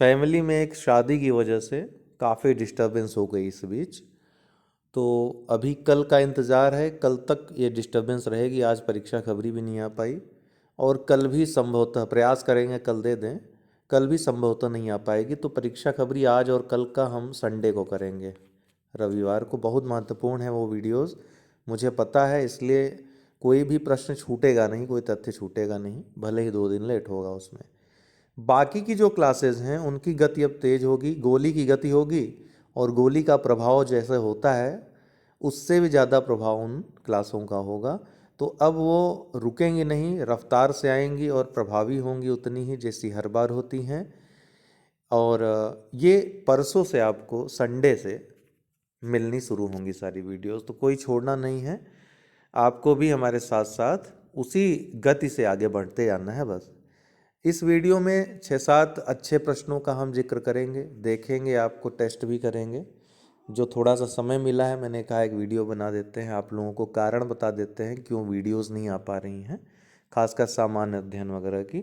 Family में एक शादी की वजह से काफ़ी डिस्टरबेंस हो गई इस बीच। तो अभी कल का इंतज़ार है, कल तक ये डिस्टरबेंस रहेगी। आज परीक्षा खबरी भी नहीं आ पाई और कल भी संभवतः प्रयास करेंगे कल दे दें, कल भी संभवतः नहीं आ पाएगी। तो परीक्षा खबरी आज और कल का हम संडे को करेंगे, रविवार को। बहुत महत्वपूर्ण है वो वीडियोस, मुझे पता है, इसलिए कोई भी प्रश्न छूटेगा नहीं, कोई तथ्य छूटेगा नहीं, भले ही 2 दिन लेट होगा उसमें। बाकी की जो क्लासेस हैं उनकी गति अब तेज़ होगी, गोली की गति होगी और गोली का प्रभाव जैसे होता है उससे भी ज़्यादा प्रभाव उन क्लासों का होगा। तो अब वो रुकेंगी नहीं, रफ्तार से आएंगी और प्रभावी होंगी उतनी ही जैसी हर बार होती हैं। और ये परसों से आपको संडे से मिलनी शुरू होंगी सारी वीडियोस, तो कोई छोड़ना नहीं है। आपको भी हमारे साथ साथ उसी गति से आगे बढ़ते जाना है बस। इस वीडियो में 6-7 अच्छे प्रश्नों का हम जिक्र करेंगे, देखेंगे, आपको टेस्ट भी करेंगे। जो थोड़ा सा समय मिला है मैंने कहा एक वीडियो बना देते हैं, आप लोगों को कारण बता देते हैं क्यों वीडियोस नहीं आ पा रही हैं, खासकर सामान्य अध्ययन वगैरह की।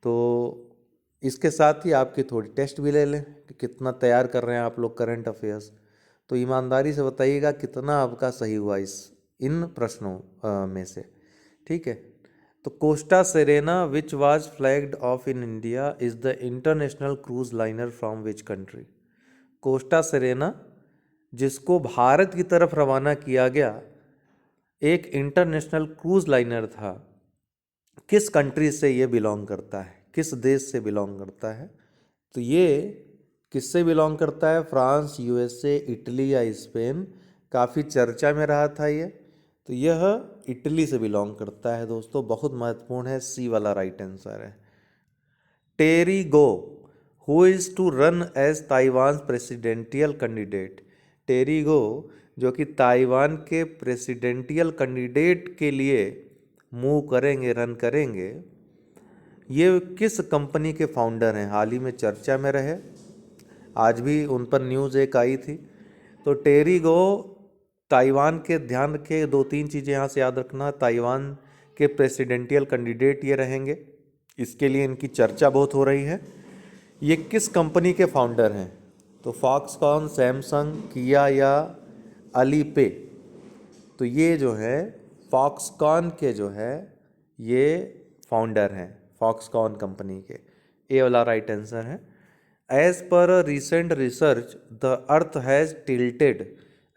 तो इसके साथ ही आपकी थोड़ी टेस्ट भी ले लें कि कितना तैयार कर रहे हैं आप लोग करंट अफेयर्स। तो ईमानदारी से बताइएगा कितना आपका सही हुआ इन प्रश्नों में से, ठीक है। तो Costa Serena which was flagged of in India is the international cruise liner from which country. Costa Serena जिसको भारत की तरफ रवाना किया गया एक इंटरनेशनल क्रूज लाइनर था, किस कंट्री से ये बिलोंग करता है, किस देश से बिलोंग करता है। तो ये किससे बिलोंग करता है, फ्रांस, यूएसए, इटली या स्पेन। काफ़ी चर्चा में रहा था ये, तो यह इटली से बिलोंग करता है दोस्तों। बहुत महत्वपूर्ण है, सी वाला राइट आंसर है। Terry Gou who is to run as Taiwan presidential candidate. Terry Gou जो कि ताइवान के प्रेसिडेंटियल कैंडिडेट के लिए मूव करेंगे, रन करेंगे, ये किस कंपनी के फाउंडर हैं, हाल ही में चर्चा में रहे, आज भी उन पर न्यूज़ एक आई थी। तो टेरी गो ताइवान के, ध्यान के 2-3 चीज़ें यहाँ से याद रखना, ताइवान के प्रेसिडेंटियल कैंडिडेट ये रहेंगे, इसके लिए इनकी चर्चा बहुत हो रही है। ये किस कंपनी के फाउंडर हैं, तो फॉक्सकॉन, सैमसंग, किया या अलीपे। तो ये जो है फॉक्सकॉन के जो है ये फाउंडर हैं, फॉक्सकॉन कंपनी के। ए वाला राइट आंसर है। As per recent research the earth has tilted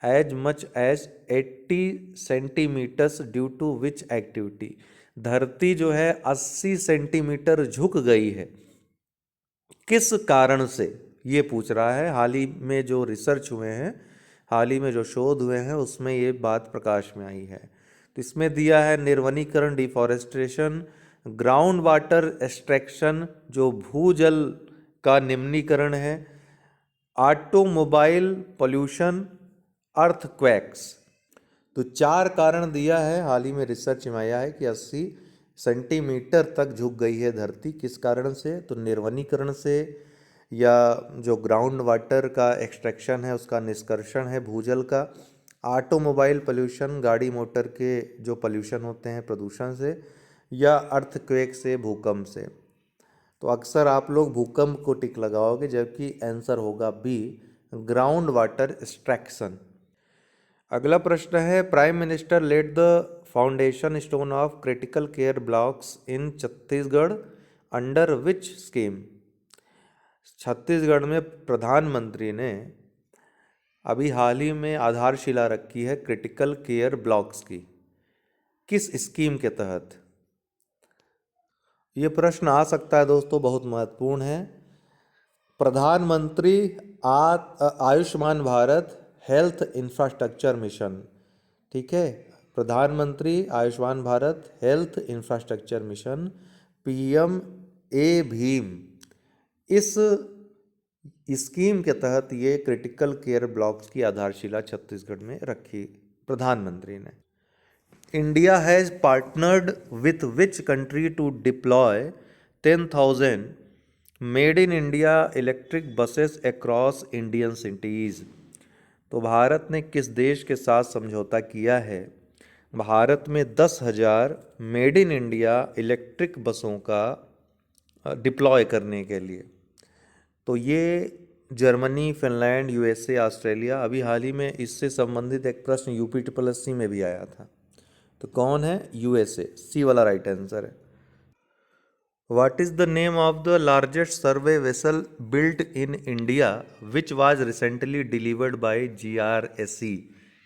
as much as 80 centimetres due to which activity. धरती जो है 80 सेंटीमीटर झुक गई है, किस कारण से, ये पूछ रहा है। हाल ही में जो रिसर्च हुए हैं, हाल ही में जो शोध हुए हैं उसमें ये बात प्रकाश में आई है। तो इसमें दिया है निर्वनीकरण, डिफॉरेस्टेशन, ग्राउंड वाटर एक्सट्रैक्शन जो भूजल का निम्नीकरण है, ऑटोमोबाइल पोल्यूशन, अर्थक्वेक्स। तो 4 कारण दिया है, हाल ही में रिसर्च में आया है कि 80 सेंटीमीटर तक झुक गई है धरती, किस कारण से, तो निर्वनीकरण से, या जो ग्राउंड वाटर का एक्सट्रैक्शन है उसका निष्कर्षण है भूजल का, ऑटोमोबाइल पोल्यूशन, गाड़ी मोटर के जो पोल्यूशन होते हैं प्रदूषण से, या अर्थक्वेक से, भूकंप से। तो अक्सर आप लोग भूकंप को टिक लगाओगे, जबकि आंसर होगा बी, ग्राउंड वाटर एक्सट्रैक्शन। अगला प्रश्न है, prime minister laid the foundation stone of critical care blocks in Chhattisgarh under which scheme. Chhattisgarh में प्रधानमंत्री ने अभी हाल ही में आधारशिला रखी है क्रिटिकल केयर ब्लॉक्स की, किस स्कीम के तहत। ये प्रश्न आ सकता है दोस्तों, बहुत महत्वपूर्ण है। प्रधानमंत्री Ayushman Bharat health infrastructure mission, ठीक है, प्रधानमंत्री Ayushman Bharat health infrastructure mission, PM ए भीम। इस स्कीम के तहत ये क्रिटिकल केयर ब्लॉक्स की आधारशिला छत्तीसगढ़ में रखी प्रधानमंत्री ने। India has partnered with which country to deploy 10,000 made in India electric buses across Indian cities. तो भारत ने किस देश के साथ समझौता किया है भारत में 10,000 मेड इन इंडिया इलेक्ट्रिक बसों का डिप्लॉय करने के लिए। तो ये जर्मनी, फिनलैंड, यूएसए, ऑस्ट्रेलिया, अभी हाल ही में इससे संबंधित एक प्रश्न यूपी में भी आया था। तो कौन है? यूएसए, सी वाला राइट आंसर है। What is the name of the largest survey vessel built in India which was recently delivered by GRSE,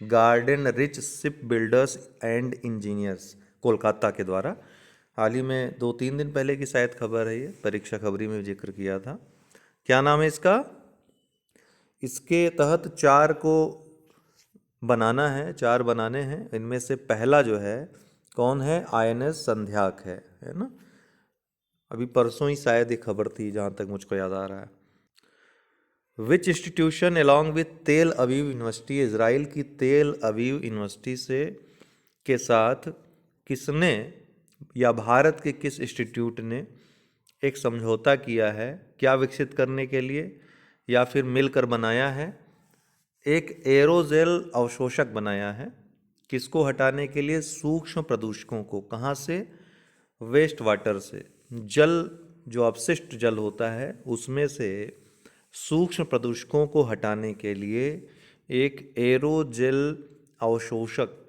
garden rich ship builders and engineers, Kolkata के द्वारा? हाल ही में 2-3 दिन पहले की शायद खबर है, ये परीक्षा खबरी में जिक्र किया था। क्या नाम है इसका? इसके तहत 4 को बनाना है, 4 बनाने हैं। इनमें से पहला जो है कौन है? INS संध्याक है ना। अभी परसों ही शायद ये खबर थी, जहाँ तक मुझको याद आ रहा है। विच इंस्टीट्यूशन अलॉन्ग विथ तेल अवीव यूनिवर्सिटी, इजराइल की तेल अवीव यूनिवर्सिटी से के साथ किसने या भारत के किस इंस्टीट्यूट ने एक समझौता किया है? क्या विकसित करने के लिए या फिर मिलकर बनाया है? एक एरोजेल अवशोषक बनाया है। किसको हटाने के लिए? सूक्ष्म प्रदूषकों को। कहाँ से? वेस्ट वाटर से। जल, जो अपशिष्ट जल होता है उसमें से सूक्ष्म प्रदूषकों को हटाने के लिए एक एरोजेल अवशोषक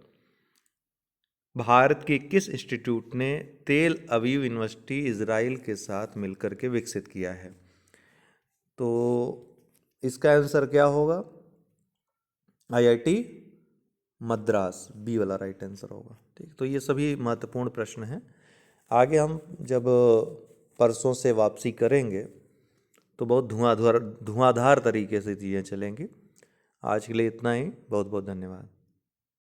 भारत के किस इंस्टीट्यूट ने तेल अवीव यूनिवर्सिटी इजराइल के साथ मिलकर के विकसित किया है? तो इसका आंसर क्या होगा? IIT मद्रास, बी वाला राइट आंसर होगा। ठीक, तो ये सभी महत्वपूर्ण प्रश्न हैं। आगे हम जब परसों से वापसी करेंगे तो बहुत धुआंधार तरीके से चीज़ें चलेंगी। आज के लिए इतना ही। बहुत बहुत धन्यवाद।